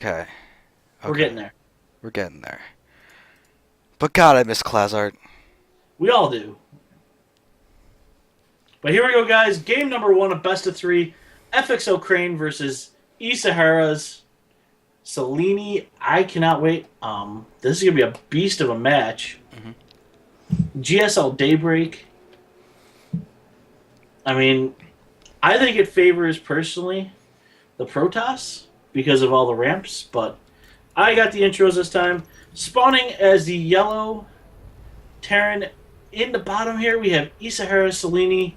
Okay. We're Okay. getting there. We're getting there. But God, I miss class art. We all do. But here we go, guys. Game number one of best of three. FXOCrane versus eSaharaSatiini. I cannot wait. This is gonna be a beast of a match. Hmm. GSL Daybreak. I mean, I think it favors personally the Protoss because of all the ramps, but I got the intros this time. Spawning as the yellow Terran. In the bottom here, we have eSaharaSatiini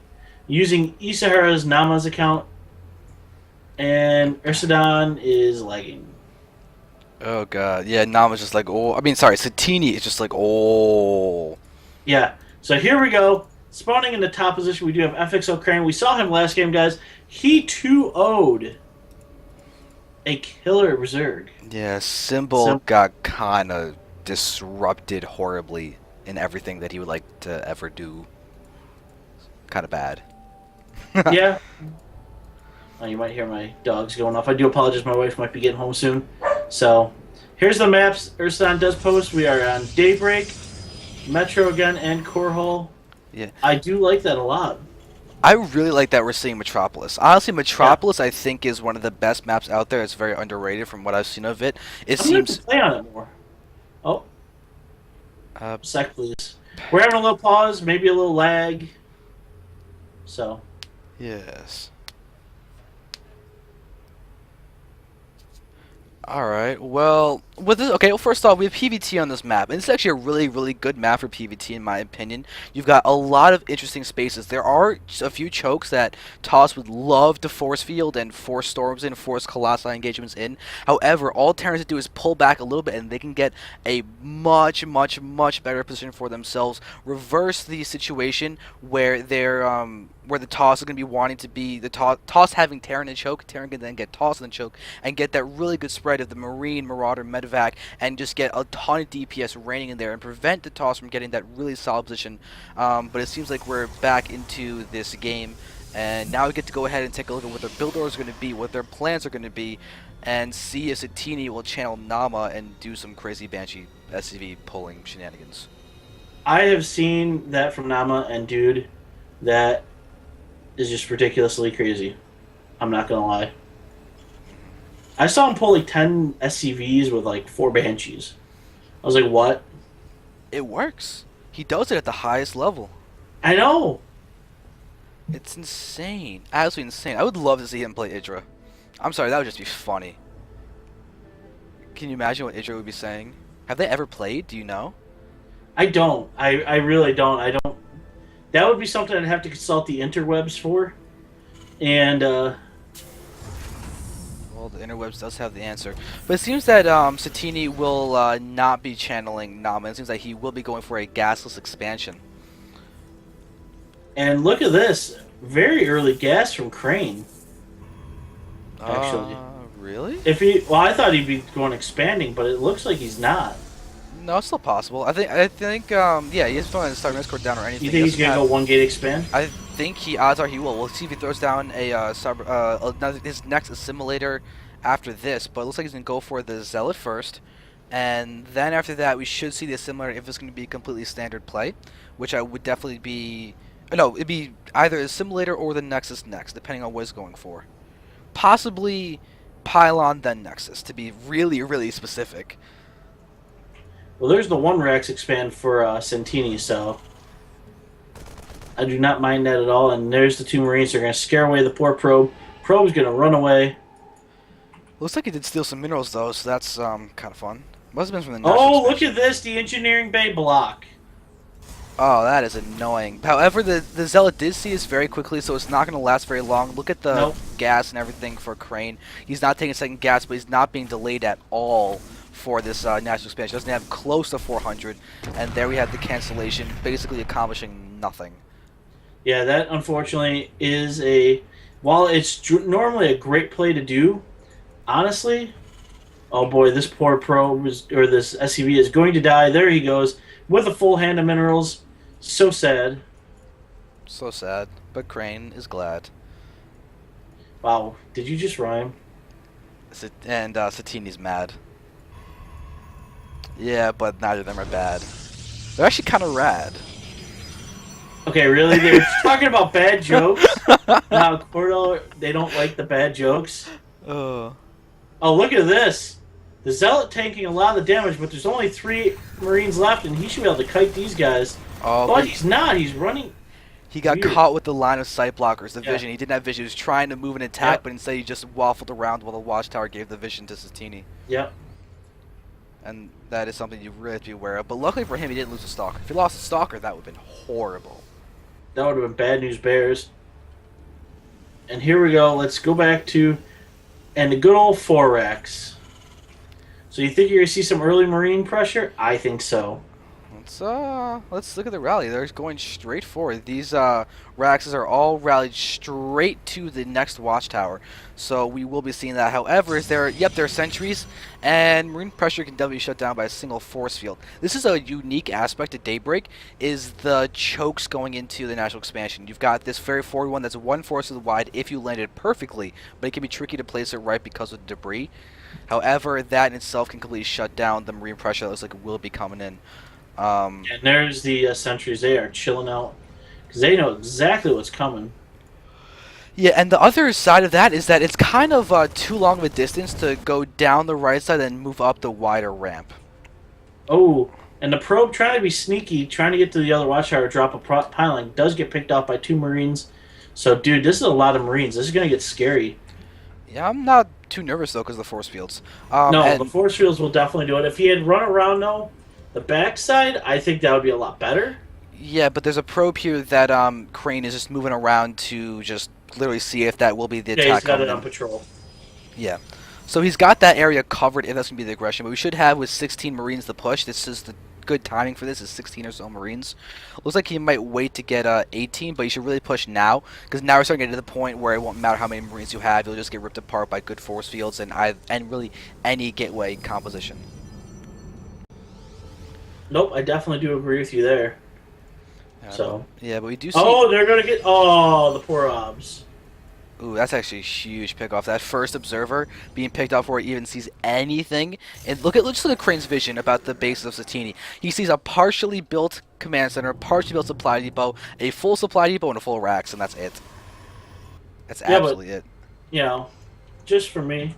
using eSahara's Nama's account, and Ursadon is lagging. Oh God. Yeah, Nama's just like, oh. I mean, sorry, Satini is just like, oh. Yeah, so here we go. Spawning in the top position, we do have FXOCrane. We saw him last game, guys. He too owed a killer Berserk. Yeah, Symbol So, got kind of disrupted horribly in everything that he would like to ever do. Kind of bad. yeah. Oh, you might hear my dogs going off. I do apologize. My wife might be getting home soon. So, here's the maps Ursadon does post. We are on Daybreak, Metro again, and Core Hole. Yeah. I do like that a lot. I really like that we're seeing Metropolis. Honestly, Yeah. Metropolis I think is one of the best maps out there. It's very underrated from what I've seen of it. It I'm gonna have to seems play on it more. Oh, uh, sec, please. We're having a little pause, maybe a little lag. So, yes. Alright, well, with this, okay, well, first off, we have PvT on this map, and it's actually a really, really good map for PvT, in my opinion. You've got a lot of interesting spaces. There are a few chokes that Toss would love to force field and force storms in, force Colossi engagements in. However, all Terrans do is pull back a little bit, and they can get a much, much, much better position for themselves. Reverse the situation where where the toss is going to be wanting to be the toss having Terran and choke. Terran can then get toss and choke and get that really good spread of the Marine, Marauder, Medevac, and just get a ton of DPS raining in there and prevent the toss from getting that really solid position. But it seems like we're back into this game, and now we get to go ahead and take a look at what their build orders are going to be, what their plans are going to be, and see if Satini will channel Nama and do some crazy Banshee SCV pulling shenanigans. I have seen that from Nama, and dude, that is just ridiculously crazy. I'm not gonna lie. I saw him pull like 10 SCVs with like 4 Banshees. I was like, what? It works. He does it at the highest level. I know! It's insane. Absolutely insane. I would love to see him play Idra. I'm sorry, that would just be funny. Can you imagine what Idra would be saying? Have they ever played? Do you know? I don't. I really don't. I don't. That would be something I'd have to consult the interwebs for. And, Well, the interwebs does have the answer. But it seems that Satini will not be channeling Nama. It seems like he will be going for a gasless expansion. and look at this. Very early gas from Crane, actually. Really? If he, well, I thought he'd be going expanding, but it looks like he's not. No, it's still possible. Yeah, he is planning to start Discord down or You anything. He think he's doesn't gonna have. go one gate expand? I think odds are he will. We'll see if he throws down his next assimilator after this, but it looks like he's gonna go for the Zealot first, and then after that we should see the assimilator if it's gonna be completely standard play, which I would definitely be. No, it'd be either assimilator or the Nexus next, depending on what he's going for. Possibly Pylon then Nexus to be really, really specific. Well, there's the one Rex expand for Santini, so I do not mind that at all. And there's the 2 Marines. They're gonna scare away the poor probe. Probe's gonna run away. Looks like he did steal some minerals though, so that's kind of fun. Must have been from the Nexus Oh, look expansion. at this! The engineering bay block. Oh, that is annoying. However, the Zealot did see us very quickly, so it's not going to last very long. Look at the Nope. gas and everything for Crane. He's not taking a second gas, but he's not being delayed at all for this national expansion. Doesn't have close to 400, and there we have the cancellation, basically accomplishing nothing. Yeah, that unfortunately is a. While it's normally a great play to do, honestly, oh boy, this poor probe or this SCV is going to die. There he goes with a full hand of minerals. So sad. So sad, but Crane is glad. Wow, did you just rhyme? And Satini's mad. Yeah, but neither of them are bad. They're actually kind of rad. Okay, really? They're talking about bad jokes? Now, Cordo, they don't like the bad jokes? Oh. Oh, look at this. The Zealot taking a lot of the damage, but there's only 3 Marines left, and he should be able to kite these guys. Oh, But he's not. He's running. he got Weird. caught with the line of sight blockers, the Yeah. vision. He didn't have vision. He was trying to move and attack, Yep. but instead he just waffled around while the watchtower gave the vision to Satini. Yep. And that is something you really have to be aware of. But luckily for him, he didn't lose a stalker. If he lost a stalker, that would have been horrible. That would have been bad news bears. And here we go. Let's go back to... And the good old 4-racks. So you think you're going to see some early Marine pressure? I think so. Let's look at the rally. They're going straight forward. These Raxes are all rallied straight to the next watchtower. So we will be seeing that. However, there are sentries, and Marine pressure can definitely be shut down by a single force field. This is a unique aspect of Daybreak, is the chokes going into the national expansion. You've got this very forward one that's 1 force to the wide if you land it perfectly, but it can be tricky to place it right because of the debris. However, that in itself can completely shut down the Marine pressure that looks like it will be coming in. And there's the sentries. They are chilling out because they know exactly what's coming. Yeah, and the other side of that is that it's kind of too long of a distance to go down the right side and move up the wider ramp. Oh, and the probe trying to be sneaky, trying to get to the other watchtower, drop a piling, does get picked off by 2 Marines. So, dude, this is a lot of Marines. This is going to get scary. Yeah, I'm not too nervous, though, because of the force fields. No, the force fields will definitely do it. If he had run around, though, the backside, I think that would be a lot better. Yeah, but there's a probe here that Crane is just moving around to just literally see if that will be the Yeah, attack he's got coming it on in. patrol. Yeah. So he's got that area covered if that's going to be the aggression. But we should have with 16 Marines to push. This is the good timing for this is 16 or so Marines. Looks like he might wait to get 18, but you should really push now. Because now we're starting to get to the point where it won't matter how many Marines you have. You'll just get ripped apart by good force fields and really any gateway composition. Nope, I definitely do agree with you there. So. Yeah, but we do see... Oh, they're going to get... Oh, the poor obs. Ooh, that's actually a huge pick off. That first observer being picked off before he even sees anything. And just look at Crane's vision about the base of Satini. He sees a partially built command center, a partially built supply depot, a full supply depot, and a full racks, and that's it. That's absolutely it. You know, just for me.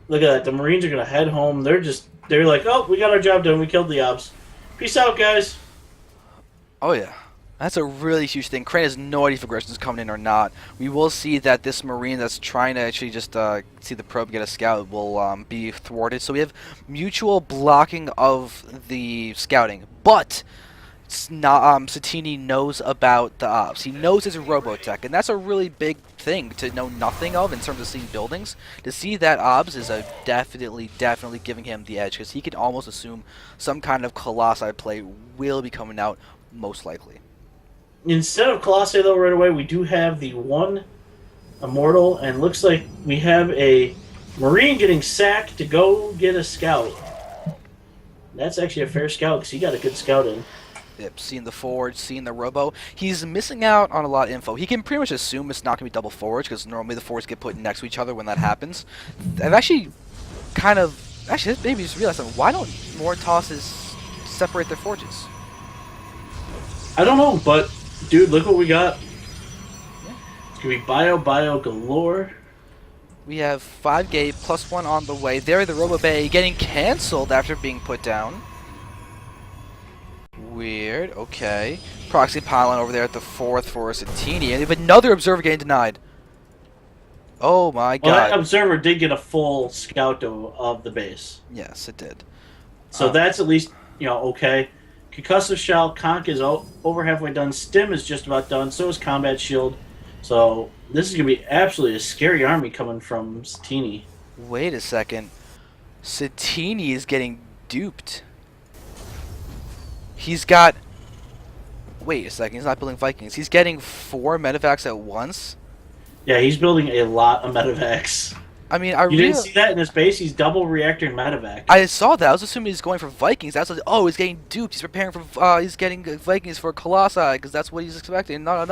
Look at that. The Marines are going to head home. They're like, oh, we got our job done. We killed the obs. Peace out, guys. Oh, yeah. That's a really huge thing. Crane has no idea if aggression is coming in or not. We will see that this Marine that's trying to actually just see the probe get a scout will be thwarted. So we have mutual blocking of the scouting. But Satini knows about the ops. He knows it's a Robotech, and that's a really big thing to know nothing of in terms of seeing buildings. To see that obs is definitely giving him the edge, because he can almost assume some kind of Colossi play will be coming out, most likely. Instead of Colossi, though, right away, we do have the 1 Immortal, and looks like we have a Marine getting sacked to go get a scout. That's actually a fair scout, because he got a good scout in. Yep, seeing the forge, seeing the robo. He's missing out on a lot of info. He can pretty much assume it's not going to be double forge, because normally the forges get put next to each other when that happens. I've actually this maybe just realized something. Why don't more tosses separate their forges? I don't know, but, dude, look what we got. Yeah. It's going to be bio galore. We have 5 gate plus 1 on the way. There, the Robo Bay getting cancelled after being put down. Weird. Okay. Proxy pylon over there at the 4th for Satini. And we have another observer getting denied. Oh my god. Well, that observer did get a full scout of the base. Yes, it did. So that's at least, okay. Concussive Shell, Conk is over halfway done. Stim is just about done. So is Combat Shield. So this is going to be absolutely a scary army coming from Satini. Wait a second. Satini is getting duped. He's got... Wait a second. He's not building Vikings. He's getting 4 medevacs at once? Yeah, he's building a lot of medevacs. I mean, you didn't see that in his base? He's double reactor and medevac. I saw that. I was assuming he's going for Vikings. I was like, oh, he's getting duped. He's preparing for... he's getting Vikings for Colossi, because that's what he's expecting. No.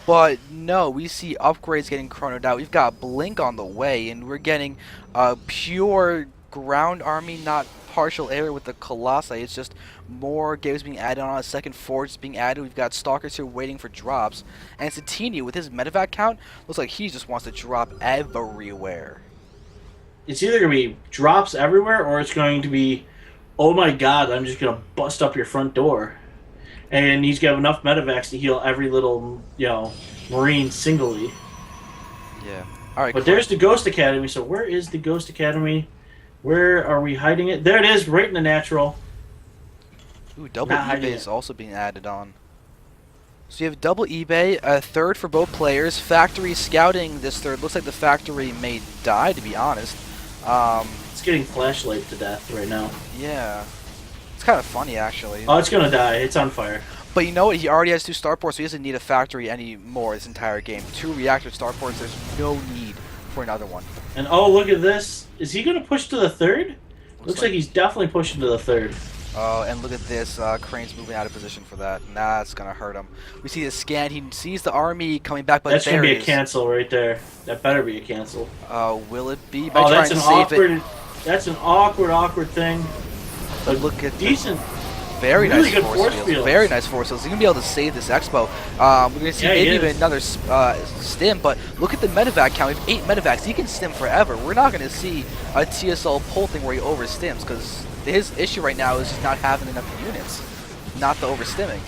But no, we see upgrades getting chronoed out. We've got Blink on the way, and we're getting a pure ground army, not partial air with the Colossi. It's just more games being added on. A second forge is being added. We've got Stalkers here waiting for drops. And Satini, with his medevac count, looks like he just wants to drop everywhere. It's either going to be drops everywhere or it's going to be, oh my god, I'm just going to bust up your front door. And he's got enough medevacs to heal every little, Marine singly. Yeah. All right. But there's the Ghost Academy. So where is the Ghost Academy? Where are we hiding it? There it is, right in the natural. Ooh, double eBay is also being added on. So you have double eBay, a third for both players. Factory scouting this third. Looks like the factory may die, to be honest. It's getting flashlight to death right now. Yeah. It's kind of funny, actually. Oh, it's going to die. It's on fire. But you know what? He already has 2 starports, so he doesn't need a factory anymore this entire game. 2 reactor starports, there's no need for another one. And oh, look at this. Is he going to push to the third? Looks like he's definitely pushing to the third. Oh, and look at this. Crane's moving out of position for that. Nah, that's going to hurt him. We see the scan. He sees the army coming back, but that's there going to be a cancel right there. That better be a cancel. Will it be? Oh, that's an awkward... That's an awkward thing. But look at decent... Very really nice force fields. Very nice force fields. He's going to be able to save this expo. We're going to see maybe even another stim, but look at the medevac count. We have 8 medevacs. He can stim forever. We're not going to see a TSL pull thing where he overstims, because his issue right now is just not having enough units, not the overstimming.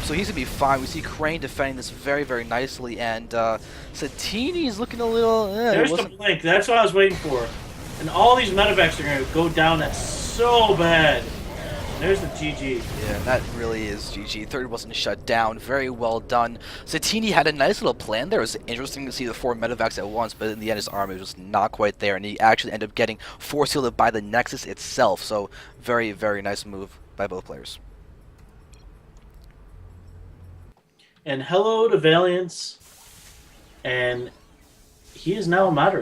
So he's going to be fine. We see Crane defending this very, very nicely, and Satini is looking a little... There's the blink. That's what I was waiting for. And all these medevacs are going to go down. That's so bad. There's the GG. Yeah, that really is GG. Third wasn't shut down. Very well done. Satini had a nice little plan there. It was interesting to see the 4 medevacs at once, but in the end his army was not quite there, and he actually ended up getting force fielded by the Nexus itself. So very, very nice move by both players. And hello to Valiance. And he is now a moderator.